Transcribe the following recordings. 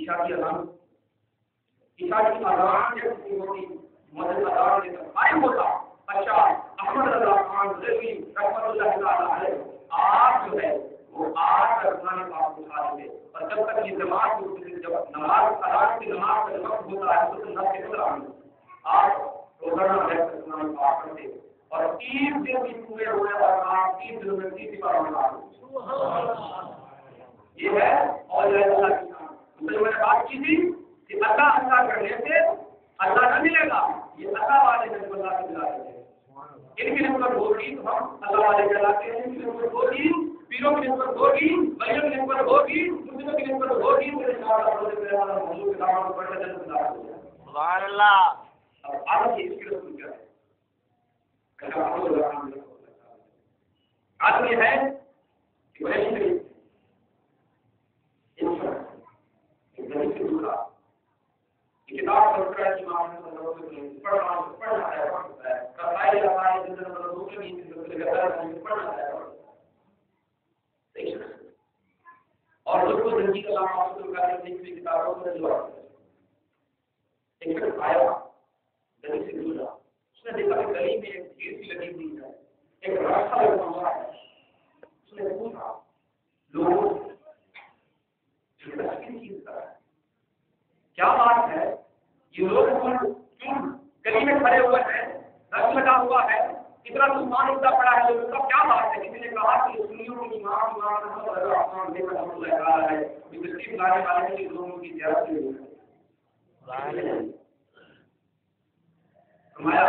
عشاء کی اذان جب ہوتی مدد اذان کے قائم ہوتا. اچھا احمد رضا خان رضوی رحمۃ اللہ تعالی علیہ آپ جو ہے وہ آج تک قرآن پاک کو اٹھا لیتے اور جب تک یہ جماعت جب نماز اذان کی نماز کا وقت ہوتا ہے تو نہ کے قرآن آپ روزانہ رہ کر قرآن پاک کرتے اور 30 دن بھی پورے ہوئے اور آپ 30 دنوں میں 30 بار نماز. یہ ہے اور اللہ کی شان. میں نے بات کی تھی کہ اللہ اللہ کرنے سے اللہ نہ ملے گا. یہ اللہ والے جب اللہ سے ملا دیتے ہیں ان کی نسبت ہوگی تو ہم اللہ والے کہلاتے ہیں. ان کی نسبت ہوگی پیروں کی نسبت ہوگی بھائیوں کی نسبت ہوگی مسلموں کی نسبت ہوگی. سبحان اللہ. آج اس کی رسم کیا ہے آدمی ہے کہ وہ شریف کتاب پڑھ کر ایمان پڑھنا ہے اور اس کو زندگی کا نام حاصل کرنے کی کتابوں میں جو ایک آیا گلی سے گزرا اس نے دیکھا کہ گلی میں ایک بھیڑ سی لگی ہوئی ہے ایک راستہ لگا ہوا ہے. اس نے پوچھا لوگوں کیا بات ہے یہ لوگ کیوں گلی میں کھڑے ہوئے ہیں رش لگا ہوا ہے اتنا طوفان اتنا پڑا ہے لوگوں کا کیا بات ہے. کسی نے کہا کہ سنیوں کی امام ہے بجلی بلانے والے کے لوگوں کی زیارت فرمایا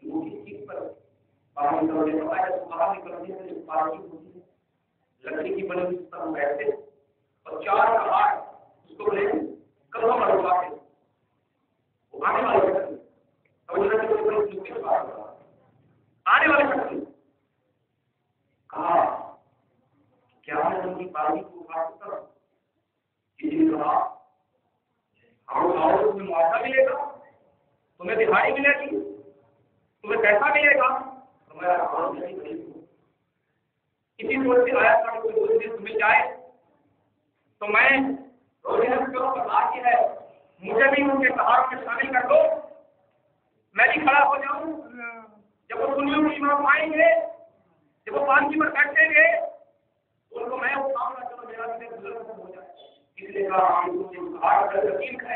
وہ کس چیز پر باہر نکلنے سے لکڑی کی بنی اس پر بیٹھتے اور 4 کا اس کو لے کدھوں پر اٹھا کے وہ آنے والے آنے والے شخص کہا کیا میں ان کی پارٹی کو اٹھا سکتا ہوں. کسی نے کہا آؤ تمہیں معاوضہ ملے گا تمہیں دہاڑی ملے گی تمہیں پیسہ ملے گا. اسی سوچ سے آیا تھا کہ کوئی دن مل جائے تو میں روزی نسلوں پر بات کی ہے مجھے بھی ان کے تہاروں میں شامل کر دو میں بھی کھڑا ہو جاؤں. جب وہ سنیوں کے امام آئیں گے جب وہ پانچی پر بیٹھیں گے ان کو میں اٹھاؤں گا چلو میرا بھی بزرگ ہو جائے. اس لیے کہا یقین کرے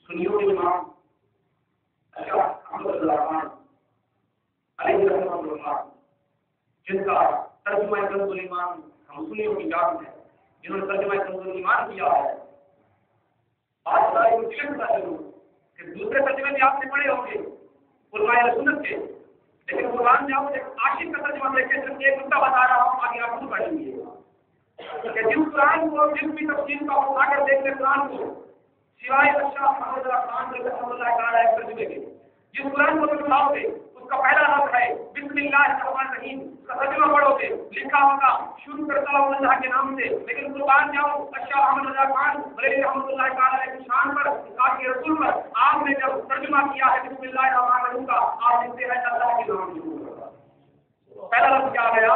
سنیوں کے امام احمد اللہ خان علیہ السلام جن کا ترجمہ کنز الایمان ہم سنیوں کی جان ہے جنہوں نے ترجمہ کنز الایمان کیا ہے. آج سارے کہ دوسرے ترجمے بھی آپ نے پڑھے ہوں گے علماء سنت کے لیکن قرآن میں آپ ایک عاشق کا ترجمہ دیکھیں صرف ایک نقطہ بتا رہا ہوں آگے آپ خود پڑھیں گے کہ جن قرآن کو جن بھی تفصیل کا اٹھا کر دیکھتے قرآن کو سوائے شاہ محمد خان رحمۃ اللہ تعالیٰ ترجمے کے جس قرآن کو تم اٹھاؤ گے اس کا پہلا لفظ ہے بسم اللہ الرحمن الرحیم. اس کا ترجمہ پڑھو گے لکھا ہوگا شروع کرتا ہوں اللہ کے نام سے. لیکن قرآن جاؤ شاہ محمد اللہ خان رحمۃ اللہ تعالیٰ کی شان پر کے رسول پر آپ نے جب ترجمہ کیا ہے بسم اللہ الرحمن الرحیم کا آپ لکھتے ہیں اللہ کے نام سے. پہلا لفظ کیا گیا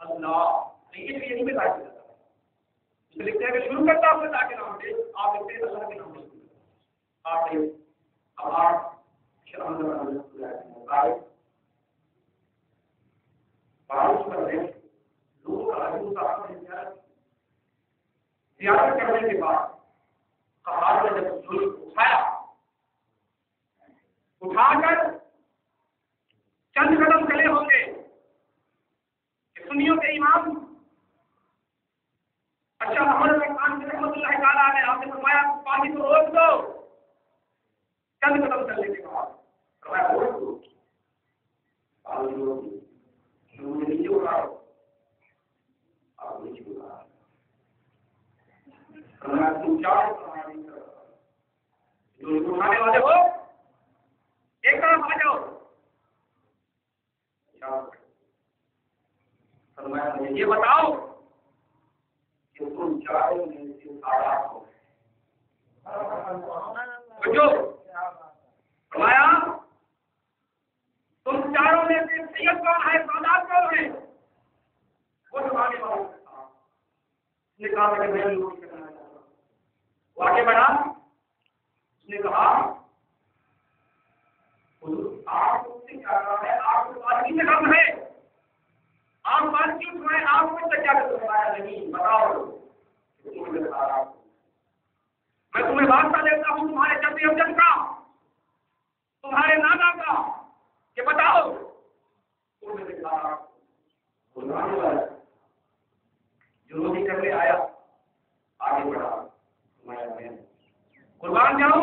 اللہ. لیکن یہ نہیں بتایا جاتا لکھتے ہیں کہ شروع کرتا ہوں اللہ کے نام سے آپ لکھتے ہیں اللہ کے نام سے. آپ نے اب آپ بارش پر لوگ زیارت کرنے کے بعد قبار نے جب اٹھایا اٹھا کر چند قدم چلے ہوں گے کہ سنیوں کے امام اچھا محمد خان رحمۃ اللہ تعالیٰ نے آپ نے فرمایا پانی کو روک دو. چند قدم چلنے کے بعد اٹھانے والے ہو ایک طرف آ جاؤ. مجھے یہ بتاؤ کہ تم چاروں میں سے آرام ہو فرمایا تم چاروں میں سے سید کون ہے؟ اس نے کہا کہ میں لوگ کرنا چاہتا ہوں. وہ آگے بڑھا, اس نے کہا آپ سے کیا کام ہے, آپ کو بات کی سے کام ہے, آپ بات کیوں سنائیں, آپ کو کیا کروایا نہیں, بتاؤ. میں تمہیں واسطہ دیتا ہوں تمہارے جدی امجد کا, تمہارے نانا کا, کہ بتاؤ. جو روزی کرنے آیا آگے بڑھا, قربان جاؤ.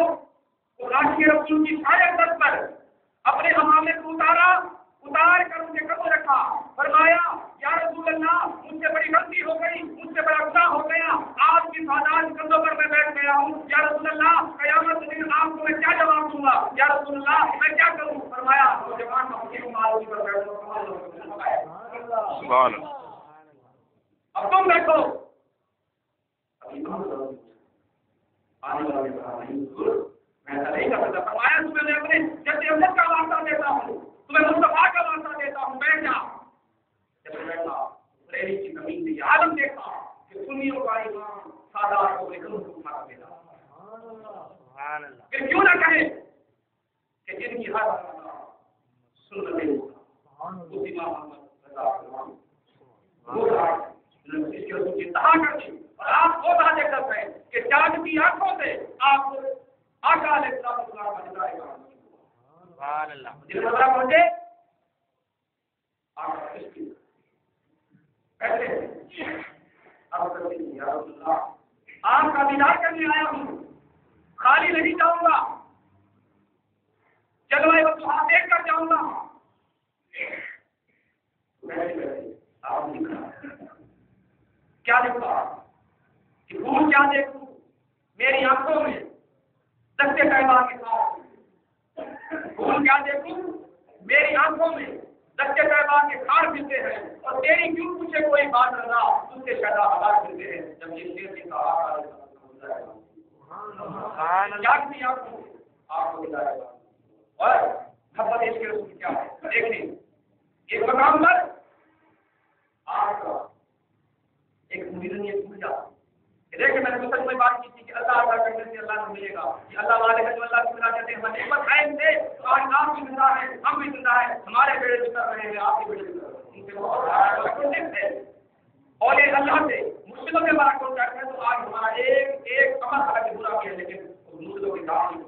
قرآن کے رسول کی شاید درد پر اپنے حمامے کو اتار کر ان کے قدم رکھا, فرمایا یا رسول اللہ مجھ سے بڑی غلطی ہو گئی, مجھ سے بڑا گناہ ہو گیا, آپ کی سادات کندھوں پر میں بیٹھ گیا ہوں. یا رسول اللہ قیامت کے دن آپ کو میں کیا جواب دوں گا, یا رسول اللہ میں کیا کروں. فرمایا نوجوان پر بیٹھو. اب تم بیٹھو. میں ایسا نہیں کر سکتا. فرمایا تمہیں میں اپنے جد امجد کا واسطہ دیتا ہوں, تمہیں مصطفیٰ کا واسطہ دیتا ہوں, بیٹھ جا. جب بیٹھا ریلی کی زمین سے یہ عالم دیکھا کہ سنیوں کا امام سادات کو ایک روح اٹھا دیتا. پھر کیوں نہ کہے کہ جن کی ہر سنت اس امام محمد انتہا کر دی, اور آپ خود آگے کر رہے ہیں کہ جاگتی آنکھوں سے آپ آقا علیہ السلام کا دیدار سبحان اللہ جس طرح پہنچے آپ بیٹھے. اب یا رسول اللہ آپ کا دیدار کرنے آیا ہوں, خالی نہیں جاؤں گا, جلوہ وضحا دیکھ کر جاؤں گا. آپ کیا دیکھا کہ پھول کیا دیکھوں میری آنکھوں میں دستے قیمہ کے ساتھ, پھول کیا دیکھوں میری آنکھوں میں دستے قیمہ کے کھاڑ ملتے ہیں, اور تیری کیوں پوچھے کوئی بات رضا تم سے شہدا ہلاک ملتے ہیں. جب یہ شیر کی کہا آپ کو ہدایت اور محبت عشق رسول کیا ہے. دیکھیں ایک مقام پر آپ کا ایک مرید نے پوچھا کہ دیکھیں میں نے سچ میں بات کی تھی کہ اللہ عطا کرنے سے اللہ کو ملے گا, کہ اللہ والے ہیں جو اللہ کی بنا کہتے ہیں ہم نعمت قائم تھے, تو آج آپ بھی زندہ ہیں, ہم بھی زندہ ہیں, ہمارے بیڑے بھی کر رہے ہیں, آپ کے بیڑے بھی کر رہے ہیں. ان سے بہت ہے اور یہ اللہ سے مشکلوں میں بڑا کانٹیکٹ ہے. تو آج ہمارا ایک عمل حالانکہ برا بھی ہے لیکن مشکلوں کے کام